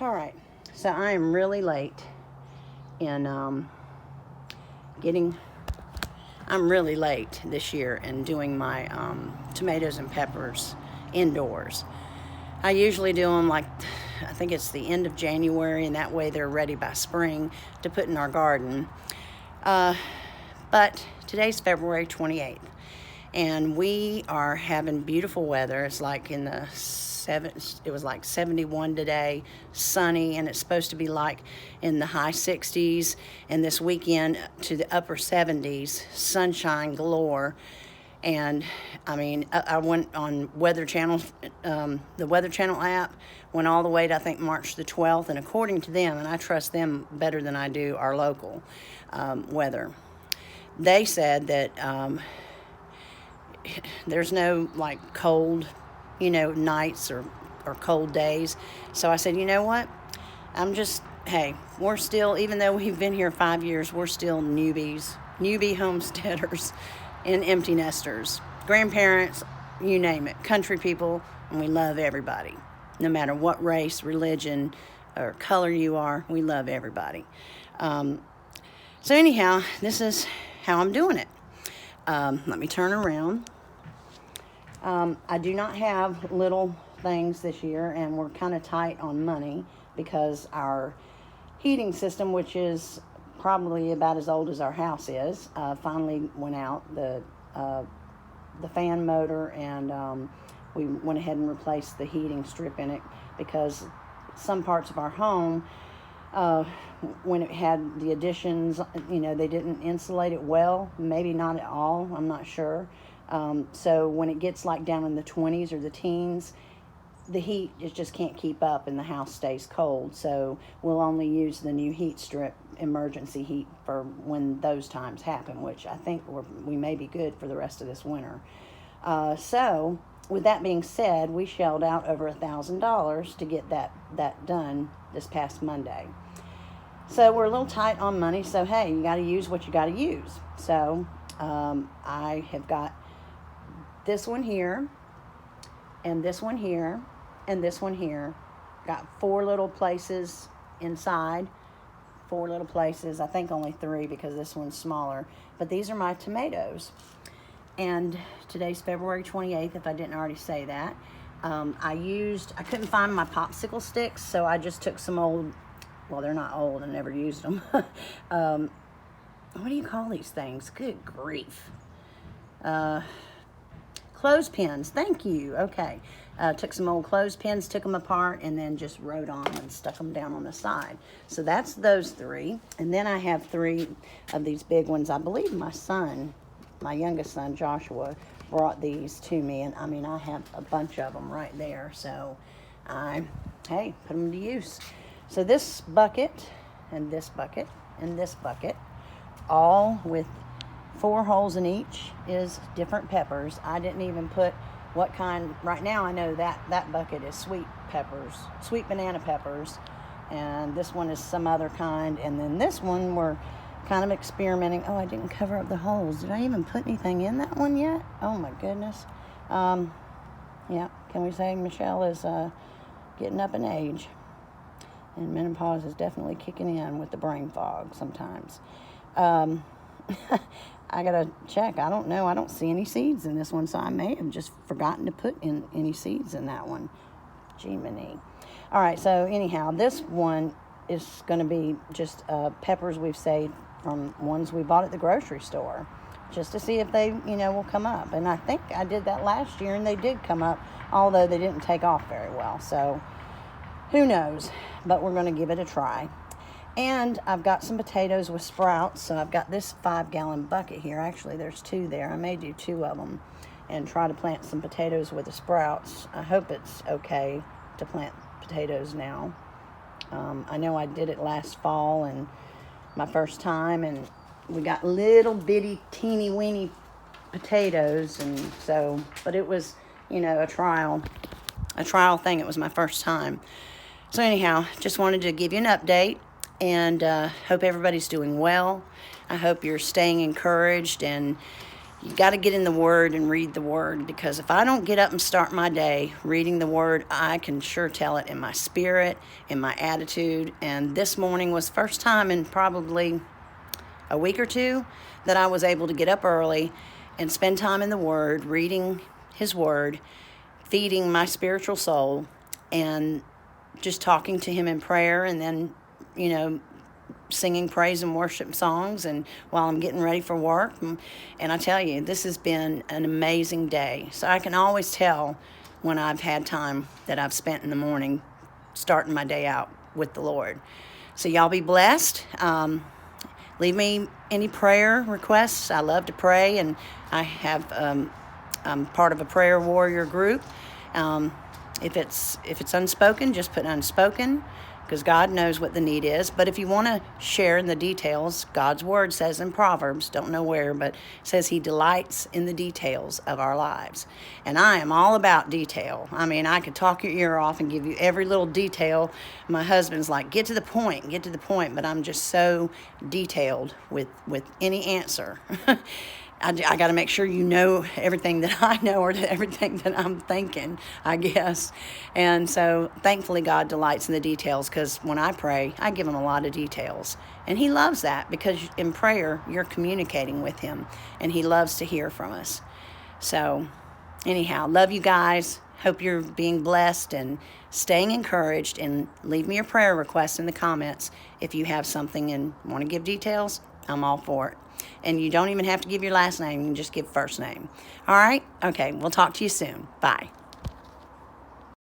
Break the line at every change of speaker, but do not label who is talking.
All right, so I am really late in getting. I'm really late this year in doing my tomatoes and peppers indoors. I usually do them like, I think it's the end of January, and that way they're ready by spring to put in our garden. Uh, but today's February 28th, and we are having beautiful weather. It's like in the it was like 71 today, sunny, and it's supposed to be like in the high 60s, and this weekend to the upper 70s, sunshine galore. And I mean, I went on Weather Channel, the Weather Channel app, went all the way to I think March the 12th, and according to them, and I trust them better than I do our local weather, they said that there's no like cold, nights or cold days. So I said, you know what? Hey, we're still, even though we've been here 5 years, we're still newbie homesteaders and empty nesters, grandparents, you name it, country people, and we love everybody. No matter what race, religion, or color you are, we love everybody. So anyhow, this is how I'm doing it. Let me turn around. I do not have little things this year, and we're kind of tight on money because our heating system, which is probably about as old as our house is, finally went out. The fan motor, and we went ahead and replaced the heating strip in it because some parts of our home, when it had the additions, they didn't insulate it well. Maybe not at all. I'm not sure. So when it gets like down in the 20s or the teens, the heat just can't keep up and the house stays cold. So we'll only use the new heat strip emergency heat for when those times happen, which I think we may be good for the rest of this winter. So with that being said, we shelled out over $1,000 to get that done this past Monday. So we're a little tight on money. So hey, you got to use what you got to use. So I have got this one here, and this one here, and this one here. Got 4 little places inside. 4 little places. I think only 3 because this one's smaller. But these are my tomatoes. And today's February 28th, if I didn't already say that. I couldn't find my popsicle sticks, so I just took some old, well, they're not old, I never used them. What do you call these things? Good grief. Clothespins, thank you. Okay. Took some old clothespins, took them apart, and then just wrote on them and stuck them down on the side. So that's those 3. And then I have 3 of these big ones. I believe my youngest son, Joshua, brought these to me. And I mean, I have a bunch of them right there. So put them to use. So this bucket, and this bucket, and this bucket, all with 4 holes in each, is different peppers. I didn't even put what kind. Right now I know that bucket is sweet peppers, sweet banana peppers, and this one is some other kind, and then this one we're kind of experimenting. Oh, I didn't cover up the holes. Did I even put anything in that one yet? Oh my goodness. Yeah, can we say Michelle is getting up in age, and menopause is definitely kicking in with the brain fog sometimes. I gotta check. I don't know. I don't see any seeds in this one, so I may have just forgotten to put in any seeds in that one. Jiminy. All right, so anyhow, this one is going to be just peppers we've saved from ones we bought at the grocery store, just to see if they, will come up. And I think I did that last year, and they did come up, although they didn't take off very well. So who knows? But we're going to give it a try. And I've got some potatoes with sprouts, so I've got this 5-gallon bucket here. Actually, there's 2 there. I may do 2 of them and try to plant some potatoes with the sprouts. I hope it's okay to plant potatoes now. I know I did it last fall, and my first time, and we got little bitty, teeny weeny potatoes, and so, but it was, a trial thing. It was my first time. So anyhow, just wanted to give you an update. And hope everybody's doing well. I hope you're staying encouraged and you got to get in the Word and read the Word, because if I don't get up and start my day reading the Word, I can sure tell it in my spirit, in my attitude. And this morning was first time in probably a week or two that I was able to get up early and spend time in the Word, reading His Word, feeding my spiritual soul, and just talking to Him in prayer, and then, singing praise and worship songs, and while I'm getting ready for work. And I tell you, this has been an amazing day. So I can always tell when I've had time that I've spent in the morning starting my day out with the Lord. So y'all be blessed. Leave me any prayer requests. I love to pray, and I have I'm part of a prayer warrior group. If it's unspoken, just put unspoken, because God knows what the need is. But if you want to share in the details, God's Word says in Proverbs, don't know where, but says He delights in the details of our lives. And I am all about detail. I mean, I could talk your ear off and give you every little detail. My husband's like, get to the point, but I'm just so detailed with any answer. I got to make sure you know everything that I know, or everything that I'm thinking, I guess. And so thankfully God delights in the details, because when I pray, I give Him a lot of details. And He loves that, because in prayer, you're communicating with Him, and He loves to hear from us. So anyhow, love you guys. Hope you're being blessed and staying encouraged. And leave me your prayer requests in the comments. If you have something and want to give details, I'm all for it. And you don't even have to give your last name. You can just give first name. All right? Okay, we'll talk to you soon. Bye.